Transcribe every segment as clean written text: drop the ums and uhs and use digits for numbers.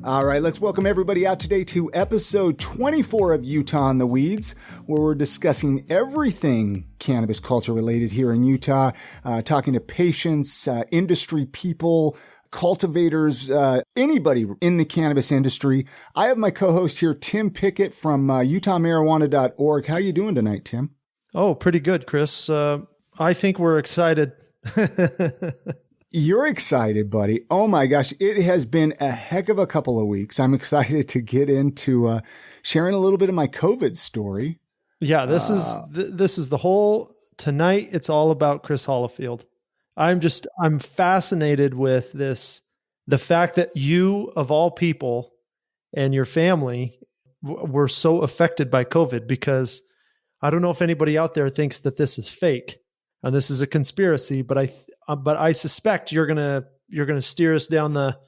All right, let's welcome everybody out today to episode 24 of Utah in the Weeds, where we're discussing everything cannabis culture related here in Utah, talking to patients, industry people, cultivators, anybody in the cannabis industry. I have my co-host here, Tim Pickett from utahmarijuana.org. How you doing tonight, Tim? Oh, pretty good, Chris. I think we're excited. You're excited, buddy. Oh my gosh. It has been a heck of a couple of weeks. I'm excited to get into sharing a little bit of my COVID story. Yeah, this is the whole tonight. It's all about Chris Hollifield. I'm fascinated with this, the fact that you of all people and your family were so affected by COVID, because I don't know if anybody out there thinks that this is fake and this is a conspiracy, but I suspect you're gonna steer us down the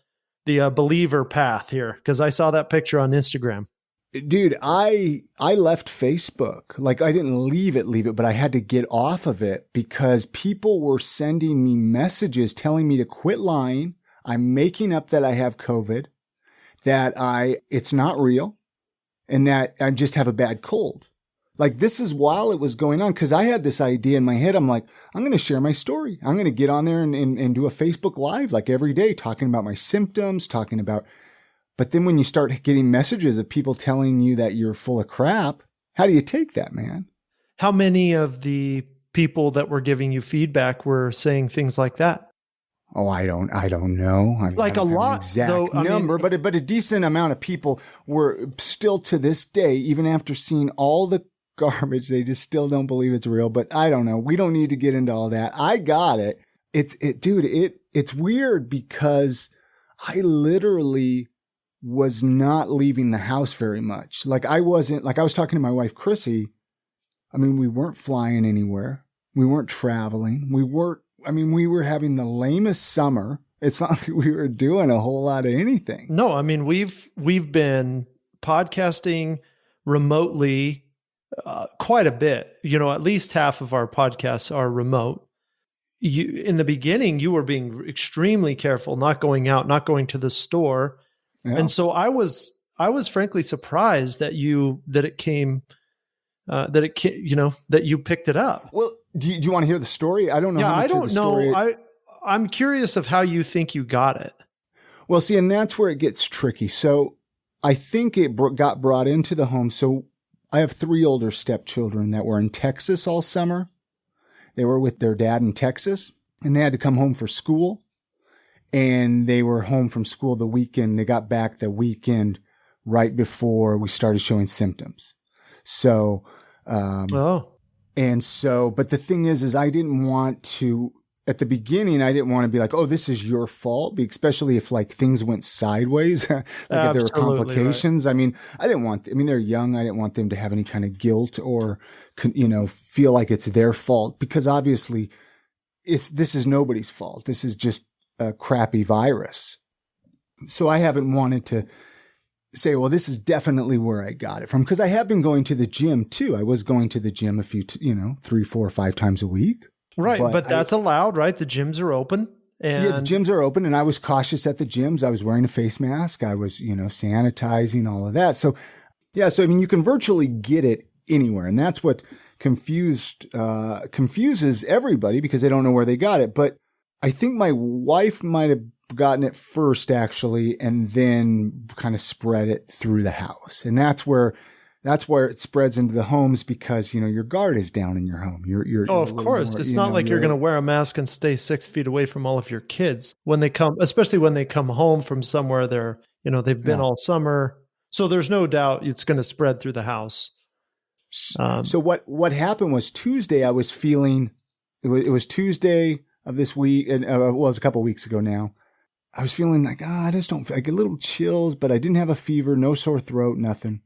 believer path here, because I saw that picture on Instagram. Dude, I left Facebook. Like, I didn't leave it, but I had to get off of it because people were sending me messages telling me to quit lying. I'm making up that I have COVID, that it's not real, and that I just have a bad cold. Like, this is while it was going on, because I had this idea in my head. I'm like, I'm going to share my story. I'm going to get on there and do a Facebook Live like every day, talking about my symptoms, but then when you start getting messages of people telling you that you're full of crap, how do you take that, man? How many of the people that were giving you feedback were saying things like that? Oh, I don't know. I don't have lot, an exact number, but a decent amount of people were still to this day, even after seeing all the garbage, they just still don't believe it's real. But I don't know. We don't need to get into all that. I got it. It's weird because I literally was not leaving the house very much. Like, I was talking to my wife, Chrissy. I mean, we weren't flying anywhere. We weren't traveling. we were having the lamest summer. It's not like we were doing a whole lot of anything. No, I mean, we've been podcasting remotely quite a bit. You know, at least half of our podcasts are remote. In the beginning, you were being extremely careful, not going out, not going to the store. Yeah. And so I was frankly surprised that you picked it up. Well, do you want to hear the story? I don't know. Yeah, how much I don't of the story know. I'm curious of how you think you got it. Well, see, and that's where it gets tricky. So I think it got brought into the home. So I have 3 older stepchildren that were in Texas all summer. They were with their dad in Texas, and they had to come home for school. And they were home from school the weekend. They got back the weekend right before we started showing symptoms. So, but the thing is I didn't want to, at the beginning, I didn't want to be like, oh, this is your fault, especially if like things went sideways, like if there were complications. Right. I mean, they're young. I didn't want them to have any kind of guilt or, feel like it's their fault, because obviously this is nobody's fault. This is just a crappy virus. So I haven't wanted to say, well, this is definitely where I got it from, because I have been going to the gym too. I was going to the gym 3, 4, 5 times a week. Right. But that's allowed, right? The gyms are open. Yeah, the gyms are open, and I was cautious at the gyms. I was wearing a face mask. I was, sanitizing, all of that. So yeah. So, I mean, you can virtually get it anywhere, and that's what confuses everybody, because they don't know where they got it. But I think my wife might have gotten it first, actually, and then kind of spread it through the house. And that's where it spreads into the homes, because, your guard is down in your home. You're of course. It's not like you're going to wear a mask and stay 6 feet away from all of your kids when they come, especially when they come home from somewhere they've been all summer. So there's no doubt it's going to spread through the house. So what happened was Tuesday, I was feeling, it was Tuesday of this week, and it was a couple of weeks ago now. I was feeling like, I just don't, I get a little chills, but I didn't have a fever, no sore throat, nothing.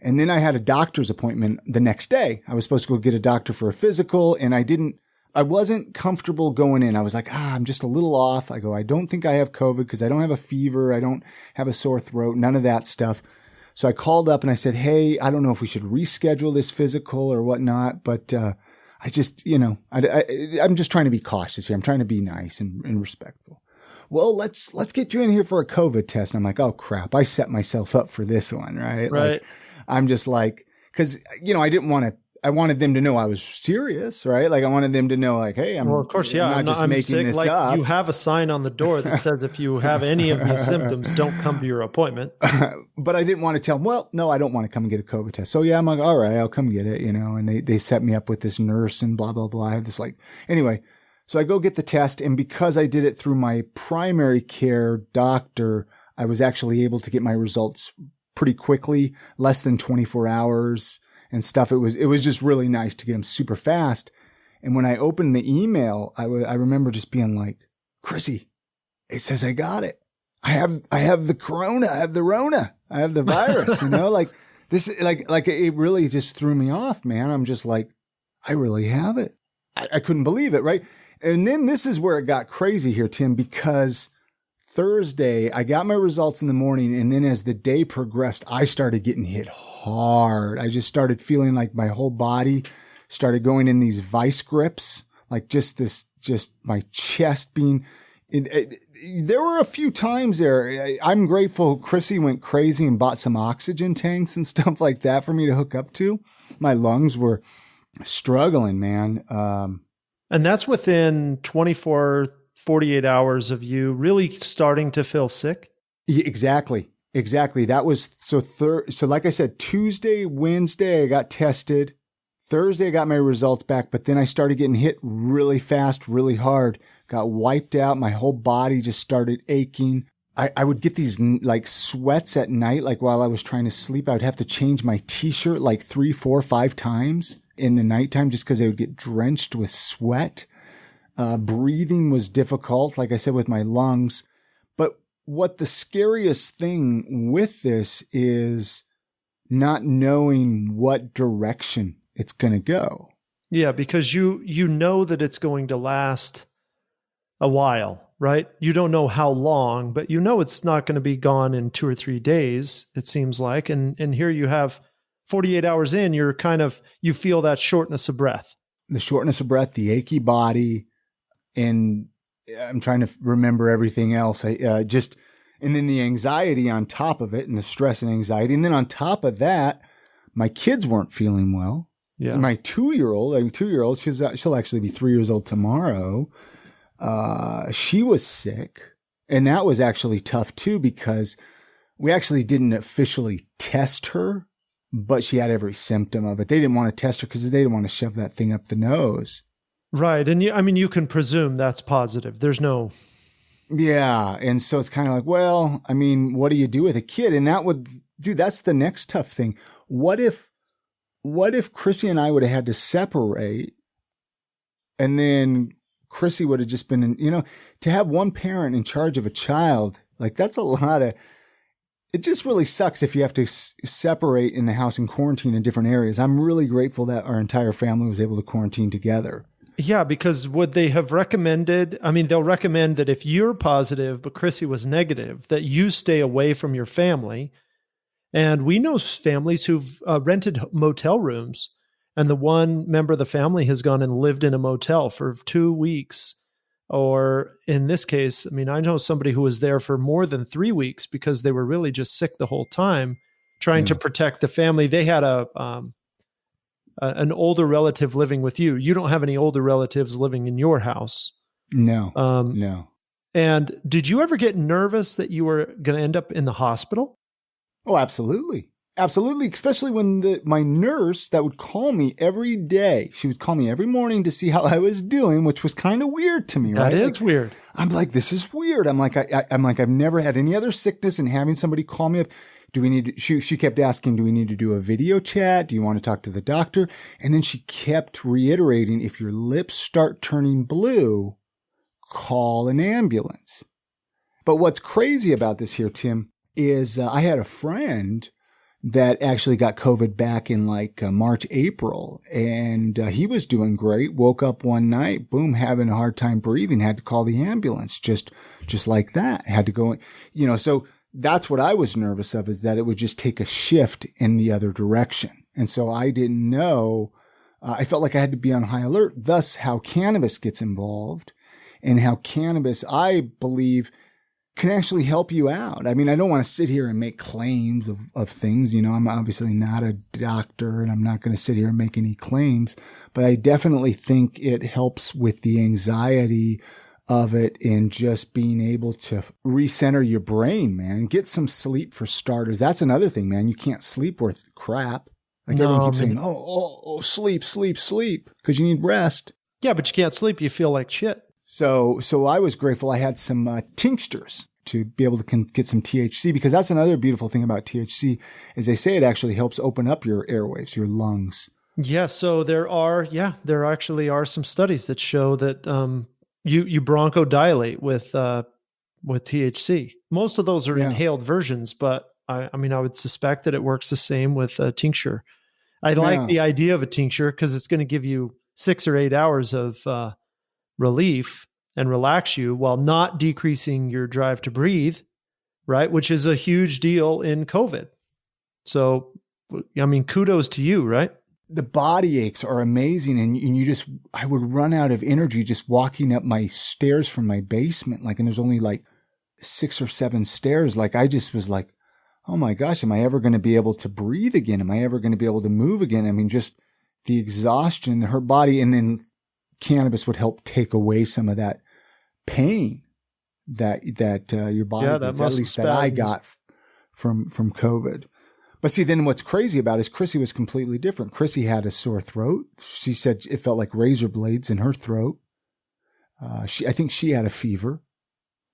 And then I had a doctor's appointment the next day. I was supposed to go get a doctor for a physical, and I wasn't comfortable going in. I was like, I'm just a little off. I go, I don't think I have COVID because I don't have a fever. I don't have a sore throat, none of that stuff. So I called up and I said, hey, I don't know if we should reschedule this physical or whatnot, but I just, I'm just trying to be cautious here. I'm trying to be nice and respectful. well, let's get you in here for a COVID test. And I'm like, oh crap, I set myself up for this one, right? Right. Like, I'm just like, cause I wanted them to know I was serious, right? Like I wanted them to know like, hey, I'm not making sick. this like, up. You have a sign on the door that says, if you have any of these symptoms, don't come to your appointment. But I didn't want to tell them, well, no, I don't want to come and get a COVID test. So yeah, I'm like, all right, I'll come get it, and they set me up with this nurse and blah, blah, blah. I have this anyway, so I go get the test. And because I did it through my primary care doctor, I was actually able to get my results pretty quickly, less than 24 hours. And stuff. It was just really nice to get them super fast. And when I opened the email, I remember just being like, Chrissy, it says I got it. I have the corona. I have the Rona. I have the virus, like this, like it really just threw me off, man. I'm just like, I really have it. I couldn't believe it. Right. And then this is where it got crazy here, Tim, because Thursday, I got my results in the morning. And then as the day progressed, I started getting hit hard. I just started feeling like my whole body started going in these vice grips, like just my chest being, there were a few times there. I'm grateful Chrissy went crazy and bought some oxygen tanks and stuff like that for me to hook up to. My lungs were struggling, man. And that's within 48 hours of you really starting to feel sick? Yeah, exactly. That was so like I said, Tuesday, Wednesday, I got tested. Thursday, I got my results back, but then I started getting hit really fast, really hard, got wiped out. My whole body just started aching. I would get these like sweats at night, like while I was trying to sleep. I would have to change my t-shirt like 3, 4, 5 times in the nighttime just because I would get drenched with sweat. Breathing was difficult, like I said, with my lungs. But what the scariest thing with this is not knowing what direction it's going to go. Yeah, because you know that it's going to last a while, right? You don't know how long, but you know it's not going to be gone in 2 or 3 days, it seems like. And here you have 48 hours in, you feel that shortness of breath. The shortness of breath, the achy body. And I'm trying to remember everything else. And then the anxiety on top of it and the stress and anxiety. And then on top of that, my kids weren't feeling well. Yeah. My 2-year-old, she'll actually be 3 years old tomorrow. She was sick, and that was actually tough too, because we actually didn't officially test her, but she had every symptom of it. They didn't want to test her because they didn't want to shove that thing up the nose. Right. And you can presume that's positive. There's no. Yeah. And so it's kind of like, well, what do you do with a kid? And that's the next tough thing. What if Chrissy and I would have had to separate, and then Chrissy would have just been, to have one parent in charge of a child, like that's a lot of, it just really sucks if you have to separate in the house and quarantine in different areas. I'm really grateful that our entire family was able to quarantine together. Yeah, because would they have recommended, they'll recommend that if you're positive, but Chrissy was negative, that you stay away from your family. And we know families who've rented motel rooms, and the one member of the family has gone and lived in a motel for 2 weeks. Or in this case, I know somebody who was there for more than 3 weeks because they were really just sick the whole time, trying to protect the family. They had an older relative living with you. You don't have any older relatives living in your house. No. No. And did you ever get nervous that you were going to end up in the hospital? Oh, absolutely. Absolutely. Especially when my nurse that would call me every day, she would call me every morning to see how I was doing, which was kind of weird to me, right? That is weird. I'm like, this is weird. I'm like, I've never had any other sickness, and having somebody call me up. Do we need to, she kept asking, do we need to do a video chat? Do you want to talk to the doctor? And then she kept reiterating, if your lips start turning blue, call an ambulance. But what's crazy about this here, Tim, is I had a friend that actually got COVID back in March, April, and he was doing great. Woke up one night, boom, having a hard time breathing, had to call the ambulance just like that. Had to go, so that's what I was nervous of, is that it would just take a shift in the other direction. And so I didn't know, I felt like I had to be on high alert, thus how cannabis gets involved. and how cannabis, I believe, can actually help you out. I mean, I don't want to sit here and make claims of things. You know, I'm obviously not a doctor and I'm not going to sit here and make any claims, but I definitely think it helps with the anxiety of it and just being able to recenter your brain, man. Get some sleep for starters. That's another thing, man. You can't sleep worth crap. Like everyone keeps saying, sleep, because you need rest. Yeah, but you can't sleep. You feel like shit. So I was grateful I had some tinctures to be able to get some THC, because that's another beautiful thing about THC is they say it actually helps open up your airwaves, your lungs. Yeah. So there actually are some studies that show that you bronchodilate with THC. Most of those are inhaled versions, but I would suspect that it works the same with a tincture. I like the idea of a tincture because it's going to give you 6 or 8 hours of relief and relax you while not decreasing your drive to breathe, right? Which is a huge deal in COVID. So, I mean, kudos to you, right? The body aches are amazing. And I would run out of energy just walking up my stairs from my basement. And there's only 6 or 7 stairs. I just was like, oh my gosh, am I ever going to be able to breathe again? Am I ever going to be able to move again? I mean, just the exhaustion, her body, and then cannabis would help take away some of that pain that your body gets, at least that I got from COVID. But see, then what's crazy about it is Chrissy was completely different. Chrissy had a sore throat. She said it felt like razor blades in her throat. I think she had a fever.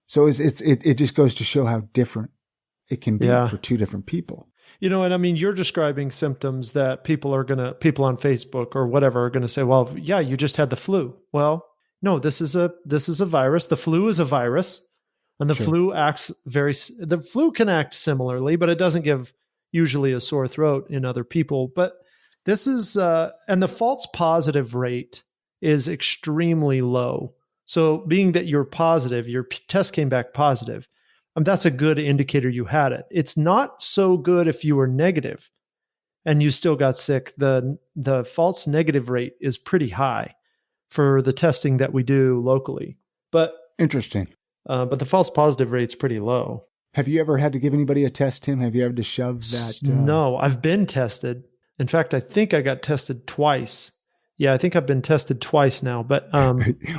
So it just goes to show how different it can be for 2 different people. You know, and I mean, you're describing symptoms that people on Facebook or whatever are going to say, well, yeah, you just had the flu. Well, no, this is a virus. The flu is a virus, and the flu can act similarly, but it doesn't give usually a sore throat in other people. But this is, and the false positive rate is extremely low. So being that you're positive, your test came back positive, that's a good indicator you had it. It's not so good if you were negative and you still got sick. The false negative rate is pretty high for the testing that we do locally. But interesting. But the false positive rate's pretty low. Have you ever had to give anybody a test, Tim? Have you ever to shove that? No, I've been tested. In fact, I think I got tested twice. Yeah, I think I've been tested twice now, but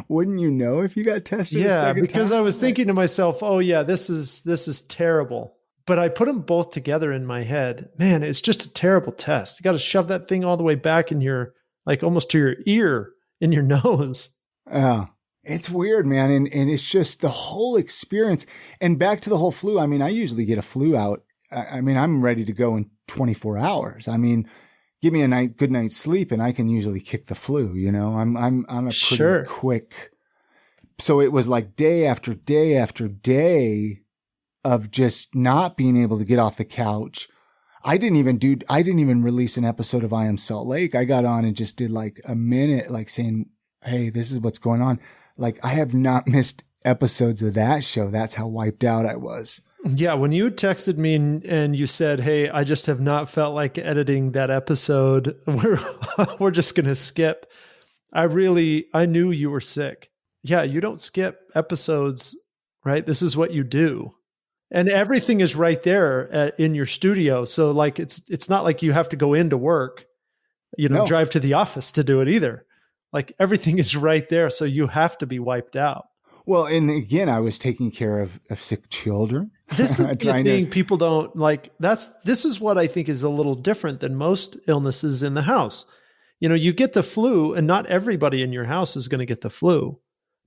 wouldn't you know if you got tested? Yeah, because I was thinking to myself, "Oh yeah, this is terrible." But I put them both together in my head. Man, it's just a terrible test. You got to shove that thing all the way back in your, almost to your ear, in your nose. Oh, it's weird, man, and it's just the whole experience. And back to the whole flu. I mean, I usually get a flu out. I mean, I'm ready to go in 24 hours. I mean, give me a good night's sleep and I can usually kick the flu, you know. I'm a pretty quick. So it was like day after day after day of just not being able to get off the couch. I didn't even release an episode of I Am Salt Lake. I got on and just did a minute, saying, "Hey, this is what's going on." I have not missed episodes of that show. That's how wiped out I was. Yeah, when you texted me and you said, "Hey, I just have not felt like editing that episode. We're just going to skip." I knew you were sick. Yeah, you don't skip episodes, right? This is what you do. And everything is right there in your studio. So it's not like you have to go into work, drive to the office to do it either. Everything is right there. So you have to be wiped out. Well, and again, I was taking care of sick children. This is the thing people don't like. This is what I think is a little different than most illnesses in the house. You get the flu and not everybody in your house is going to get the flu,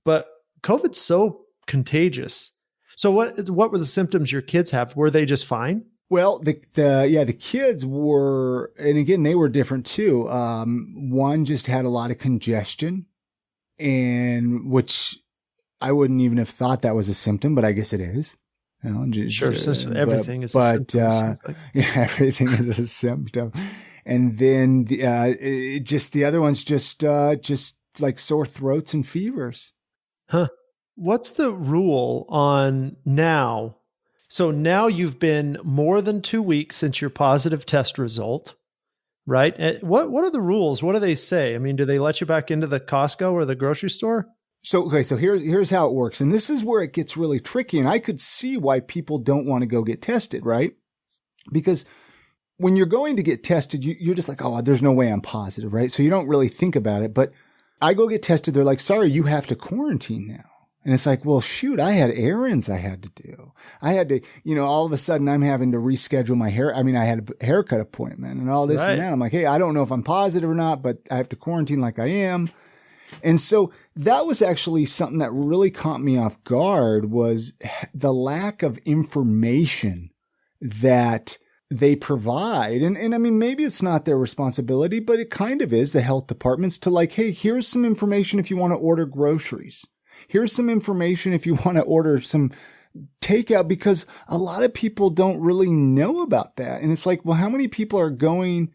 but COVID's so contagious. So what were the symptoms your kids have? Were they just fine? Well, the kids were, and again, they were different too. One just had a lot of congestion, and which I wouldn't even have thought that was a symptom, but I guess it is. Sure, everything is a symptom. Everything is a symptom. And then the other one's just like sore throats and fevers. Huh. What's the rule on now? So now you've been more than 2 weeks since your positive test result, right? What are the rules? What do they say? I mean, do they let you back into the Costco or the grocery store? So here's how it works. And this is where it gets really tricky. And I could see why people don't want to go get tested, right? Because when you're going to get tested, you're just like, oh, there's no way I'm positive, right? So you don't really think about it. But I go get tested. They're like, sorry, you have to quarantine now. And it's like, well, shoot, I had errands I had to do. I had to, all of a sudden I'm having to reschedule my hair. I mean, I had a haircut appointment and all this and that. I'm like, hey, I don't know if I'm positive or not, but I have to quarantine like I am. And so that was actually something that really caught me off guard, was the lack of information that they provide. And I mean, maybe it's not their responsibility, but it kind of is, the health departments, to like, hey, here's some information if you want to order groceries. Here's some information if you want to order some takeout, because a lot of people don't really know about that. And it's like, well, how many people are going,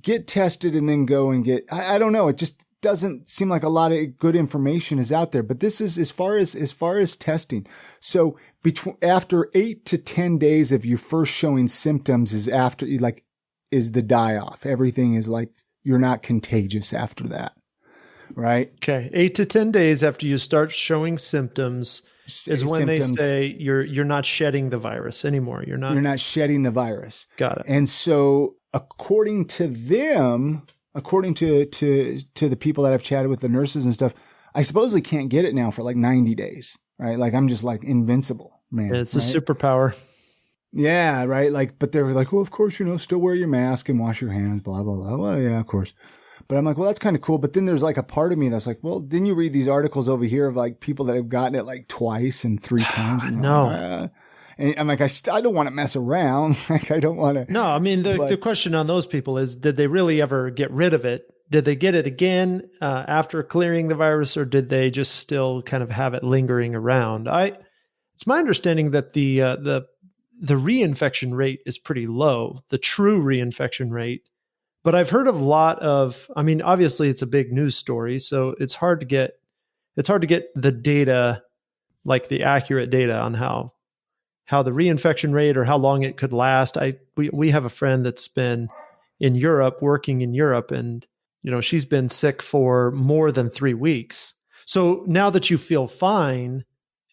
get tested and then go and get, I don't know. It just doesn't seem like a lot of good information is out there. But this is as far as testing. So after 8 to 10 days of you first showing symptoms is the die off. Everything is like, you're not contagious after that. Right. Okay. 8 to 10 days after you start showing symptoms is when they say you're not shedding the virus anymore. You're not shedding the virus. Got it. And so according to them, according to the people that I've chatted with, the nurses and stuff, I supposedly can't get it now for like 90 days. Right. Like I'm just like invincible, man. It's a superpower. Yeah. Right. Like, but they're like, well, of course, still wear your mask and wash your hands, blah, blah, blah. Well, yeah, of course. But I'm like, well, that's kind of cool. But then there's like a part of me that's like, well, didn't you read these articles over here of like people that have gotten it like twice and 3 times? And no. And I'm like, I don't want to mess around. Like, I don't want to. No, I mean, the question on those people is, did they really ever get rid of it? Did they get it again after clearing the virus, or did they just still kind of have it lingering around? It's my understanding that the reinfection rate is pretty low, the true reinfection rate. But I've heard of a lot of, I mean, obviously it's a big news story, so it's hard to get the data, like the accurate data on how the reinfection rate or how long it could last. We have a friend that's been in Europe, working in Europe, and she's been sick for more than 3 weeks. So now that you feel fine,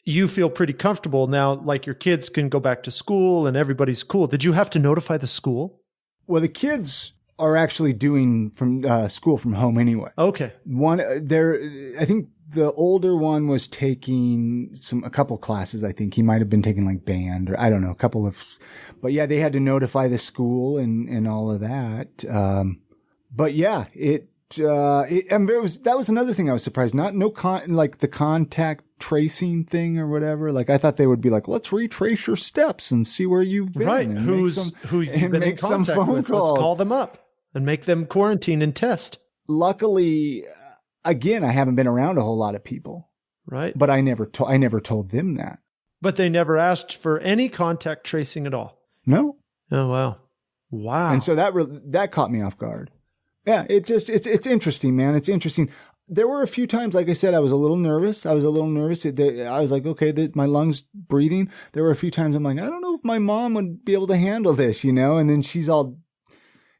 you feel pretty comfortable now, like your kids can go back to school and everybody's cool. Did you have to notify the school? Well, the kids are actually doing from school from home anyway. Okay. I think the older one was taking a couple classes. I think he might have been taking like band, or I don't know, but yeah, they had to notify the school and all of that. But yeah, that was another thing I was surprised. Like the contact tracing thing or whatever. Like I thought they would be like, let's retrace your steps and see where you've been. Right. Who you've been in contact with. Let's call them up and make them quarantine and test. Luckily, again, I haven't been around a whole lot of people. Right. But I never told them that. But they never asked for any contact tracing at all. No. Oh, wow. Wow. And so that caught me off guard. Yeah, it's interesting, man. It's interesting. There were a few times, like I said, I was a little nervous. I was like, okay, my lungs breathing. There were a few times I'm like, I don't know if my mom would be able to handle this, And then she's all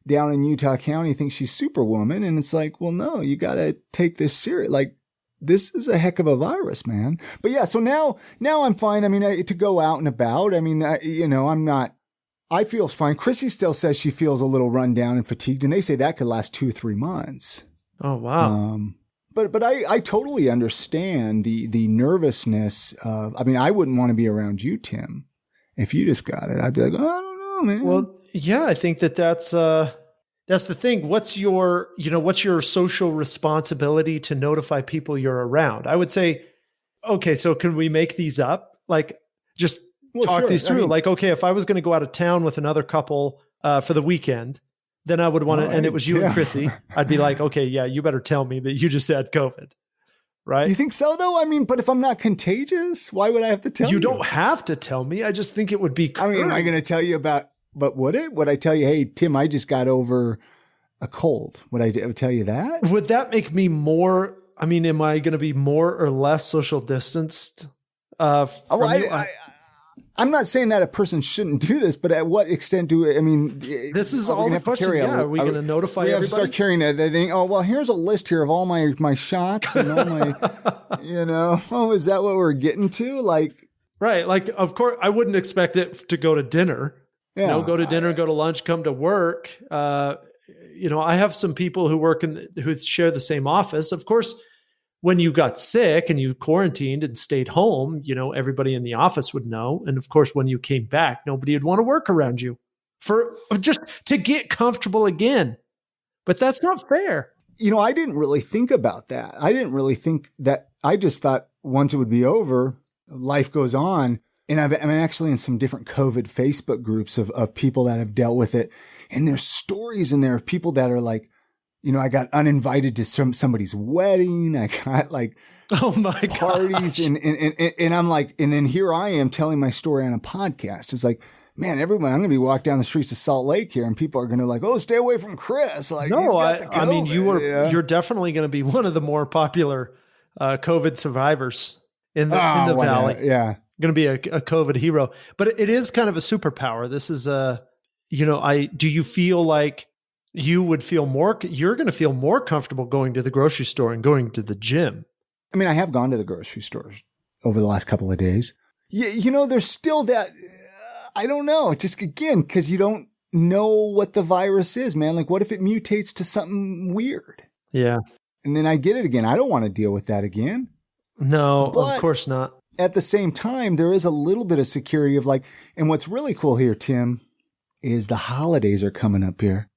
down in Utah County, thinks she's Superwoman. And it's like, well, no, you got to take this serious. Like, this is a heck of a virus, man. But yeah, so now I'm fine. I mean, to go out and about, I mean, I feel fine. Chrissy still says she feels a little run down and fatigued, and they say that could last 2-3 months. Oh, wow. But I totally understand the nervousness of, I mean, I wouldn't want to be around you, Tim, if you just got it. I'd be like, oh, I don't know, man. Well, yeah, I think that's the thing. What's your social responsibility to notify people you're around? I would say, okay, so can we make these up? Like, just talk these through. I mean, like, okay, if I was going to go out of town with another couple for the weekend, then I would want to, and it was you and Chrissy, I'd be like, okay, yeah, you better tell me that you just had COVID, right? You think so though? I mean, but if I'm not contagious, why would I have to tell you? You don't have to tell me. I just think it would be. I mean, am I going to tell you but would it? Would I tell you, hey, Tim, I just got over a cold? Would I tell you that? Would that make me more, I mean, am I going to be more or less social distanced? I'm not saying that a person shouldn't do this, but at what extent this is all the question. Are we going to notify everybody? We have to start carrying they think, oh, well, here's a list here of all my shots and all my, Oh, is that what we're getting to? Like, right. Like, of course, I wouldn't expect it to go to dinner. yeah, Go to dinner, go to lunch, come to work. I have some people who work who share the same office. Of course, when you got sick and you quarantined and stayed home, everybody in the office would know. And of course, when you came back, nobody would want to work around you for just to get comfortable again. But that's not fair. I didn't really think about that. I didn't really think that. I just thought once it would be over, life goes on. And I'm actually in some different COVID Facebook groups of people that have dealt with it. And there's stories in there of people that are like, I got uninvited to somebody's wedding. I got like oh my parties gosh. And I'm like, and then here I am telling my story on a podcast. It's like, man, everyone, I'm going to be walking down the streets of Salt Lake here and people are going to like, oh, stay away from Chris. Like, no, I mean, you're definitely going to be one of the more popular COVID survivors in the Valley. Yeah. Going to be a COVID hero, but it is kind of a superpower. This is do you feel like you're going to feel more comfortable going to the grocery store and going to the gym? I mean, I have gone to the grocery stores over the last couple of days. There's still that, I don't know, just again, because you don't know what the virus is, man. Like, what if it mutates to something weird? Yeah. And then I get it again. I don't want to deal with that again. No, But of course not. at the same time, there is a little bit of security of like, and what's really cool here, Tim, is the holidays are coming up here.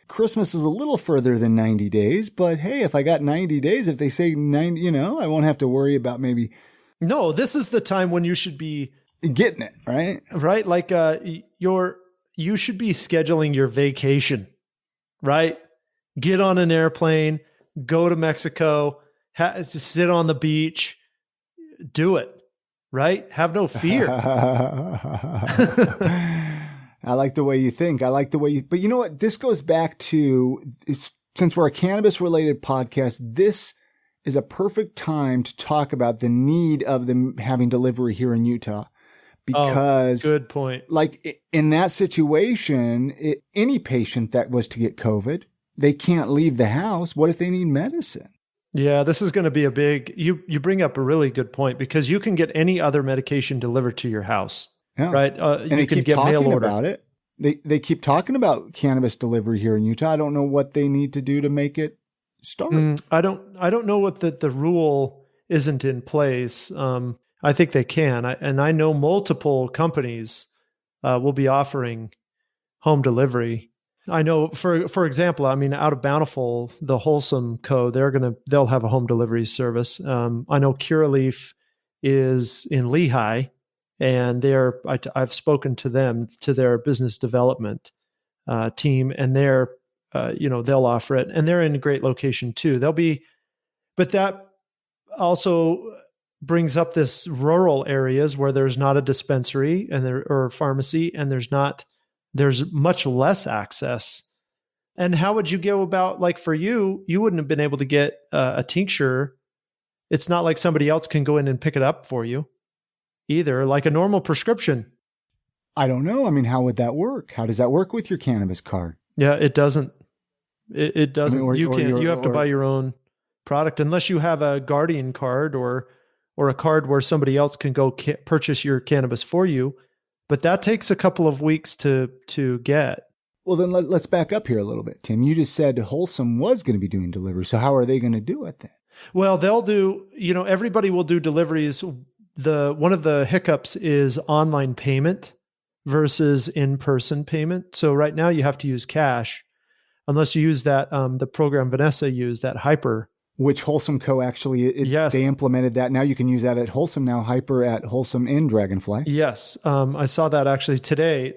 Christmas is a little further than 90 days, but hey, if I got 90 days, if they say 90, I won't have to worry about maybe. No, this is the time when you should be getting it, right? Right. Like, you should be scheduling your vacation, right? Get on an airplane, go to Mexico, sit on the beach, do it, right? Have no fear. I like the way you think. But you know what? This goes back to, since we're a cannabis related podcast, this is a perfect time to talk about the need of them having delivery here in Utah. Because good point. Like in that situation, any patient that was to get COVID, they can't leave the house. What if they need medicine? Yeah, this is going to be a big, you bring up a really good point because you can get any other medication delivered to your house. Yeah. Right. And they keep talking about it. They keep talking about cannabis delivery here in Utah. I don't know what they need to do to make it start. I don't know what the rule isn't in place. I think they can. And I know multiple companies will be offering home delivery. I know for example, I mean, out of Bountiful, the Wholesome Co., they'll have a home delivery service. I know Curaleaf is in Lehigh. And I've spoken to them, to their business development team, and they'll offer it, and they're in a great location too. But that also brings up this rural areas where there's not a dispensary or pharmacy, and there's much less access. And how would you go about, like for you wouldn't have been able to get a tincture. It's not like somebody else can go in and pick it up for you either, like a normal prescription. I don't know. I mean, how would that work? How does that work with your cannabis card? Yeah, it doesn't. It doesn't. I mean, you have to buy your own product unless you have a Guardian card or a card where somebody else can go purchase your cannabis for you. But that takes a couple of weeks to get. Well, then let's back up here a little bit, Tim. You just said Wholesome was going to be doing delivery. So how are they going to do it then? Well, they'll do, everybody will do deliveries. One of the hiccups is online payment versus in-person payment. So right now you have to use cash unless you use that, the program Vanessa used, that Hyper. Which Wholesome Co. actually, yes. They implemented that. Now you can use that at Wholesome now, Hyper at Wholesome and Dragonfly. Yes. I saw that actually today.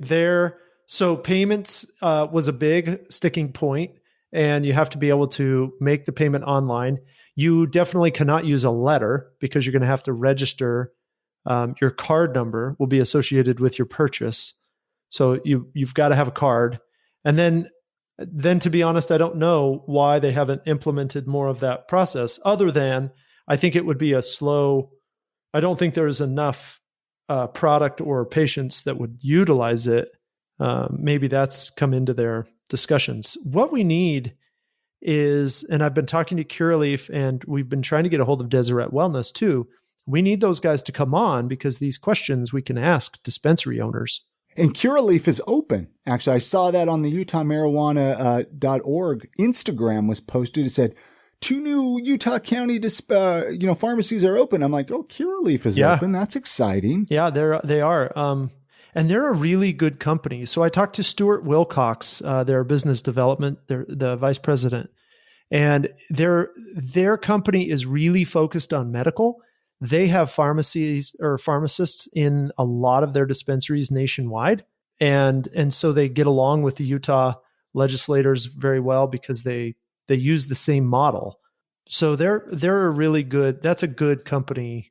So payments was a big sticking point, and you have to be able to make the payment online. You definitely cannot use a letter because you're going to have to register. Your card number will be associated with your purchase. So you've got to have a card. And then to be honest, I don't know why they haven't implemented more of that process other than I think it would be I don't think there is enough product or patients that would utilize it. Maybe that's come into their discussions. What we need is, and I've been talking to Curaleaf, and we've been trying to get a hold of Deseret Wellness too. We need those guys to come on because these questions we can ask dispensary owners. And Curaleaf is open. Actually, I saw that on the UtahMarijuana.org Instagram was posted. It said 2 new Utah County pharmacies are open. I'm like, oh, Curaleaf is open. That's exciting. Yeah, they are. And they're a really good company. So I talked to Stuart Wilcox, their business development, the vice president, and their company is really focused on medical. They have pharmacies or pharmacists in a lot of their dispensaries nationwide. And so they get along with the Utah legislators very well because they use the same model. So they're a really good, that's a good company.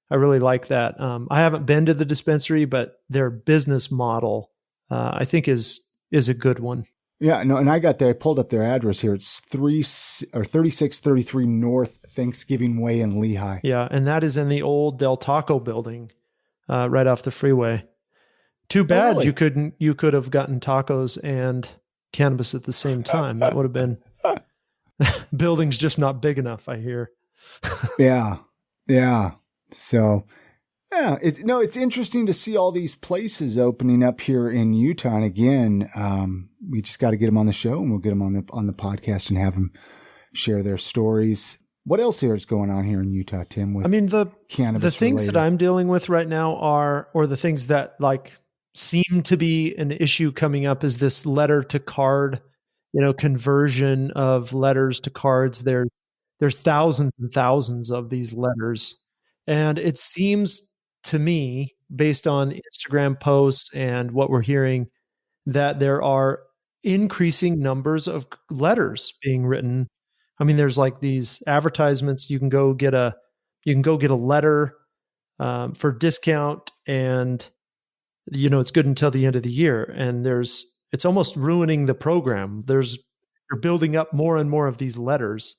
I really like that. I haven't been to the dispensary, but their business model, I think is a good one. Yeah, no, and I pulled up their address here. It's 3633 North Thanksgiving Way in Lehigh. Yeah, and that is in the old Del Taco building, right off the freeway. Too bad you could have gotten tacos and cannabis at the same time. That would have been, building's just not big enough, I hear. Yeah. So, yeah, it's interesting to see all these places opening up here in Utah. And again, we just got to get them on the show, and we'll get them on the podcast and have them share their stories. What else is going on here in Utah, Tim? With cannabis, the things that I'm dealing with right now or the things that like seem to be an issue coming up is this letter to card, conversion of letters to cards. There's thousands and thousands of these letters. And it seems to me, based on Instagram posts and what we're hearing, that there are increasing numbers of letters being written. I mean, there's like these advertisements. You can go get a letter for discount, and it's good until the end of the year. And it's almost ruining the program. You're building up more and more of these letters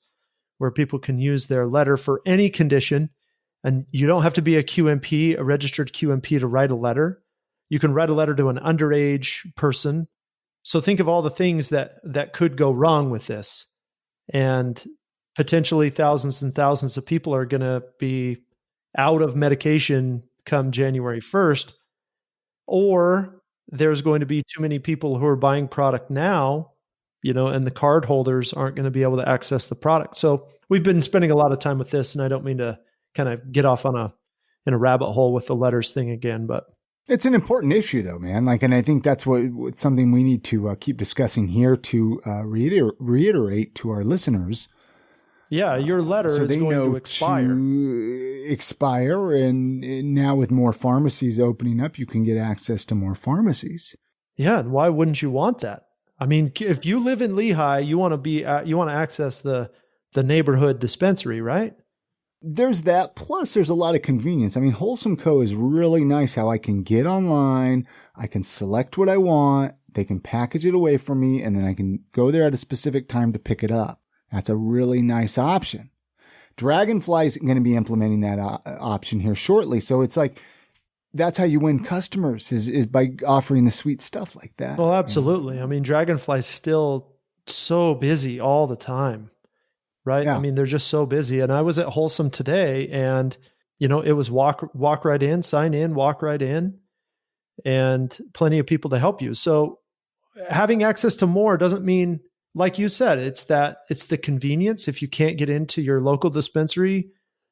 where people can use their letter for any condition. And you don't have to be a QMP, a registered QMP, to write a letter. You can write a letter to an underage person. So think of all the things that could go wrong with this. And potentially thousands and thousands of people are going to be out of medication come January 1st. Or there's going to be too many people who are buying product now, and the card holders aren't going to be able to access the product. So we've been spending a lot of time with this, and I don't mean to kind of get off in a rabbit hole with the letters thing again, but it's an important issue though, man. And I think that's what's something we need to keep discussing here to reiterate to our listeners. Yeah, your letter is going to expire. And now with more pharmacies opening up, you can get access to more pharmacies. Yeah, and why wouldn't you want that? I mean, if you live in Lehigh, you want to access the neighborhood dispensary, right? There's that. Plus, there's a lot of convenience. I mean, Wholesome Co. is really nice how I can get online. I can select what I want. They can package it away for me, and then I can go there at a specific time to pick it up. That's a really nice option. Dragonfly is going to be implementing that option here shortly. So it's like, that's how you win customers is by offering the sweet stuff like that. Well, absolutely. I mean, Dragonfly's still so busy all the time. Right. Yeah. I mean, they're just so busy. And I was at Wholesome today, and, it was walk right in, sign in, walk right in, and plenty of people to help you. So having access to more doesn't mean, like you said, it's the convenience. If you can't get into your local dispensary,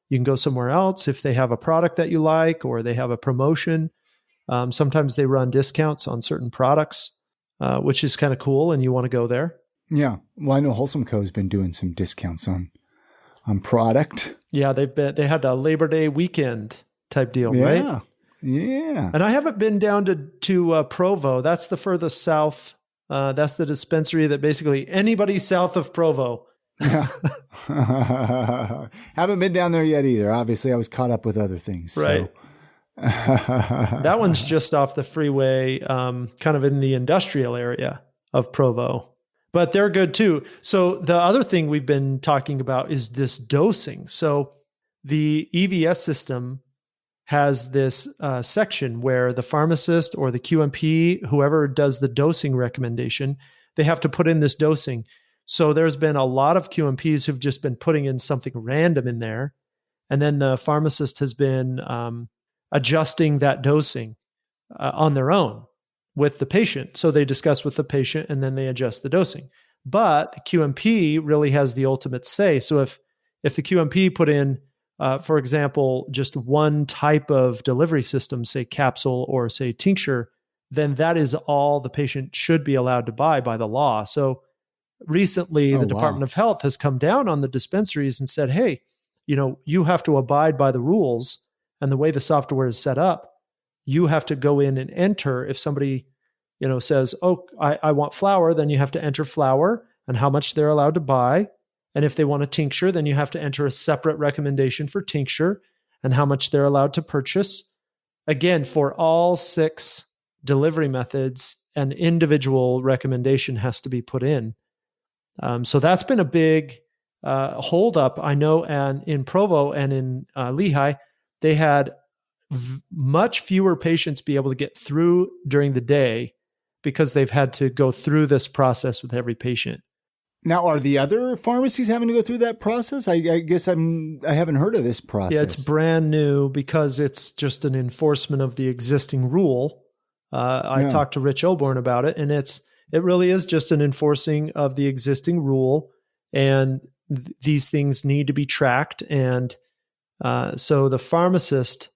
you can go somewhere else. If they have a product that you like, or they have a promotion, sometimes they run discounts on certain products, which is kind of cool. And you want to go there. Yeah. Well, I know Wholesome Co. has been doing some discounts on product. Yeah. They had a Labor Day weekend type deal, right? Yeah. And I haven't been down to Provo. That's the furthest south. That's the dispensary that basically anybody south of Provo. Yeah. Haven't been down there yet either. Obviously, I was caught up with other things. Right. So. That one's just off the freeway, kind of in the industrial area of Provo. But they're good too. So the other thing we've been talking about is this dosing. So the EVS system has this section where the pharmacist or the QMP, whoever does the dosing recommendation, they have to put in this dosing. So there's been a lot of QMPs who've just been putting in something random in there. And then the pharmacist has been adjusting that dosing on their own with the patient. So they discuss with the patient and then they adjust the dosing. But the QMP really has the ultimate say. So if the QMP put in, for example, just one type of delivery system, say capsule or say tincture, then that is all the patient should be allowed to buy by the law. So recently, the Department of Health has come down on the dispensaries and said, hey, you have to abide by the rules and the way the software is set up. You have to go in and enter. If somebody, says, oh, I want flour, then you have to enter flour and how much they're allowed to buy. And if they want a tincture, then you have to enter a separate recommendation for tincture and how much they're allowed to purchase. Again, for all 6 delivery methods, an individual recommendation has to be put in. So that's been a big holdup, I know. And in Provo and in Lehigh, they had much fewer patients be able to get through during the day because they've had to go through this process with every patient. Now, are the other pharmacies having to go through that process? I guess I haven't heard of this process. Yeah, it's brand new because it's just an enforcement of the existing rule. I talked to Rich Oborn about it, and it really is just an enforcing of the existing rule, and these things need to be tracked. And so the pharmacist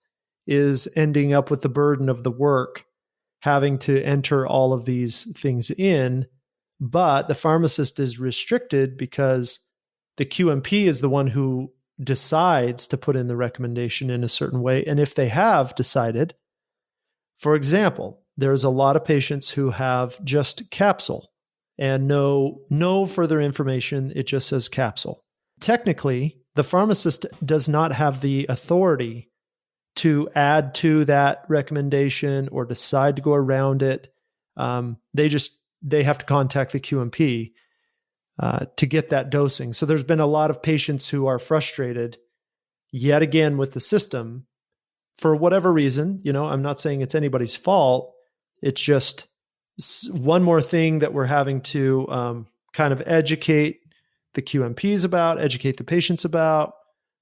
is ending up with the burden of the work, having to enter all of these things in. But the pharmacist is restricted because the QMP is the one who decides to put in the recommendation in a certain way. And if they have decided, for example, there's a lot of patients who have just capsule and no further information. It just says capsule. Technically, the pharmacist does not have the authority to add to that recommendation or decide to go around it. They have to contact the QMP to get that dosing. So there's been a lot of patients who are frustrated yet again with the system for whatever reason. I'm not saying it's anybody's fault. It's just one more thing that we're having to kind of educate the QMPs about, educate the patients about.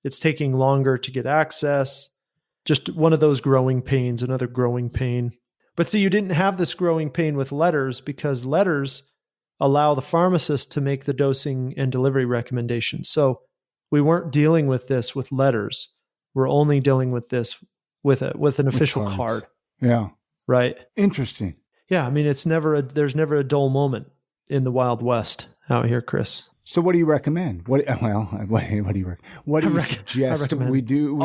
It's taking longer to get access. Just one of those growing pains, another growing pain. But see, you didn't have this growing pain with letters because letters allow the pharmacist to make the dosing and delivery recommendations. So we weren't dealing with this with letters. We're only dealing with this with an official card. Yeah. Right. Interesting. Yeah. I mean, there's never a dull moment in the Wild West out here, Chris. So what do you recommend? What do you suggest we do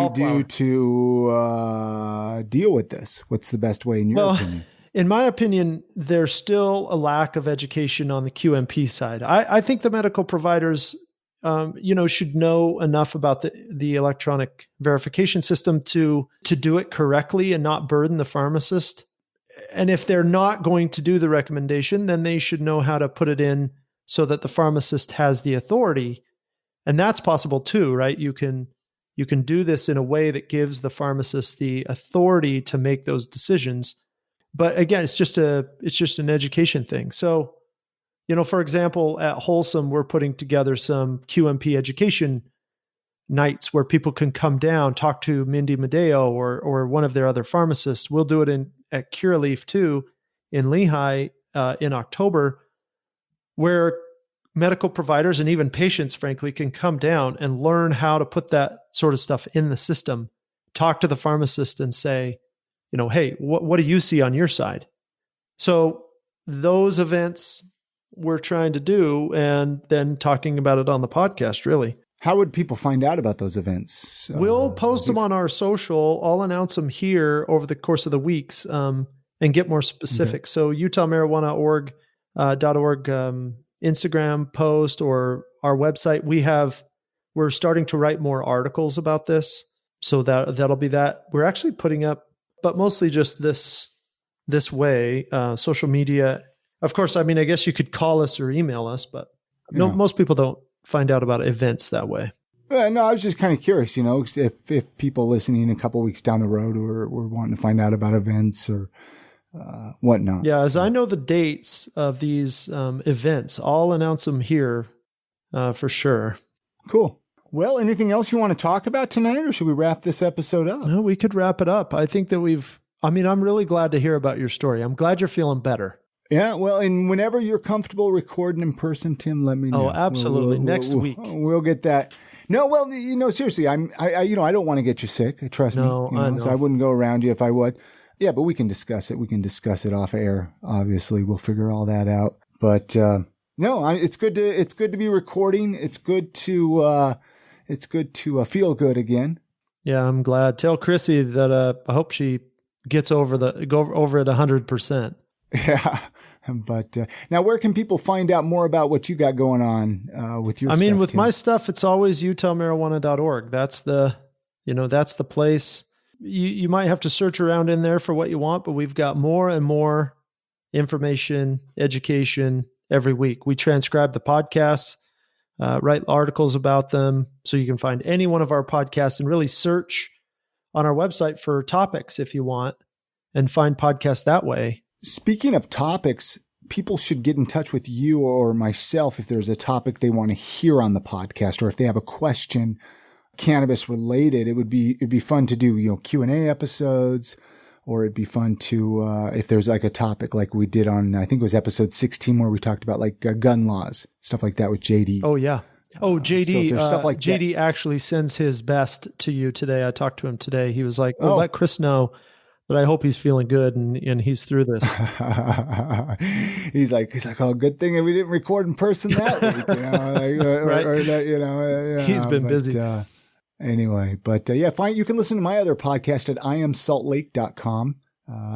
to deal with this? What's the best way in your opinion? In my opinion, there's still a lack of education on the QMP side. I think the medical providers, should know enough about the electronic verification system to do it correctly and not burden the pharmacist. And if they're not going to do the recommendation, then they should know how to put it in so that the pharmacist has the authority. And that's possible too, right? You can do this in a way that gives the pharmacist the authority to make those decisions. But again, it's just an education thing. So, for example, at Wholesome, we're putting together some QMP education nights where people can come down, talk to Mindy Medeo or one of their other pharmacists. We'll do it at Curaleaf too in Lehigh in October, where medical providers and even patients, frankly, can come down and learn how to put that sort of stuff in the system, talk to the pharmacist and say, hey, what do you see on your side? So those events we're trying to do and then talking about it on the podcast, really. How would people find out about those events? We'll post them on our social. I'll announce them here over the course of the weeks and get more specific. Okay. So UtahMarijuana.org Instagram post or our website. We're starting to write more articles about this. So that'll be that. We're actually putting up, but mostly just this way, social media. Of course, I mean, I guess you could call us or email us, but most people don't find out about events that way. No, I was just kind of curious, if people listening a couple of weeks down the road were wanting to find out about events or whatnot. Yeah, as I know the dates of these events, I'll announce them here for sure. Cool. Well, anything else you want to talk about tonight, or should we wrap this episode up? No, we could wrap it up. I think that I'm really glad to hear about your story. I'm glad you're feeling better. Yeah, well, and whenever you're comfortable recording in person, Tim, let me know. Oh, absolutely. Next week. We'll get that. No, well, seriously, I don't want to get you sick. Trust me. I know. So I wouldn't go around you if I would. Yeah, but we can discuss it. We can discuss it off air. Obviously, we'll figure all that out. But no, it's good to be recording. It's good to feel good again. Yeah, I'm glad. Tell Chrissy that I hope she gets go over it 100%. Yeah. But now, where can people find out more about what you got going on with your stuff? With Tim? my stuff, it's always utahmarijuana.org. That's the place. You might have to search around in there for what you want, but we've got more and more information, education every week. We transcribe the podcasts, write articles about them, so you can find any one of our podcasts and really search on our website for topics if you want and find podcasts that way. Speaking of topics, people should get in touch with you or myself if there's a topic they want to hear on the podcast, or if they have a question cannabis related. It'd be fun to do, Q&A episodes, or it'd be fun to, if there's like a topic like we did on, I think it was episode 16, where we talked about like gun laws, stuff like that with JD. Oh yeah. Oh, JD, so stuff like JD that. actually sends his best to you today. I talked to him today. He was like, let Chris know that I hope he's feeling good and he's through this. he's like, oh, good thing we didn't record in person that week, right? Or that, he's been busy. Anyway, fine. You can listen to my other podcast at iamsaltlake.com.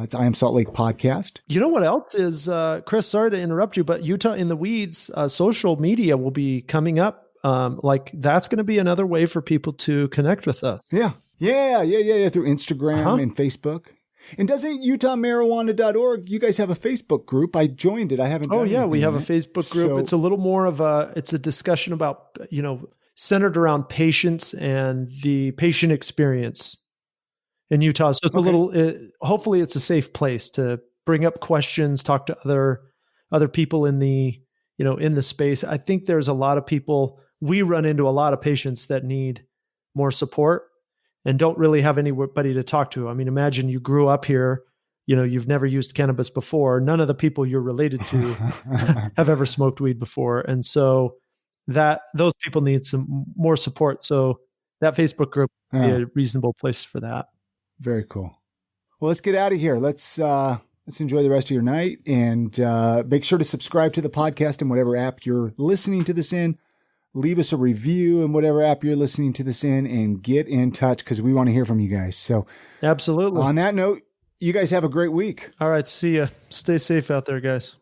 It's I Am Salt Lake Podcast. You know what else is, Chris, sorry to interrupt you, but Utah in the Weeds, social media will be coming up. That's going to be another way for people to connect with us. Yeah. Through Instagram and Facebook. And doesn't utahmarijuana.org, you guys have a Facebook group? I joined it. I haven't. Oh yeah, we have a Facebook group. So, it's a little more of it's a discussion about, centered around patients and the patient experience in Utah. So it's hopefully it's a safe place to bring up questions, talk to other people in the, in the space. I think there's a lot of people, we run into a lot of patients that need more support and don't really have anybody to talk to. Imagine you grew up here, you've never used cannabis before. None of the people you're related to have ever smoked weed before. And so those people need some more support. So that Facebook group would be a reasonable place for that. Very cool. Well, let's get out of here. Let's enjoy the rest of your night, and make sure to subscribe to the podcast in whatever app you're listening to this in. Leave us a review in whatever app you're listening to this in, and get in touch because we want to hear from you guys. So absolutely. On that note, you guys have a great week. All right. See ya. Stay safe out there, guys.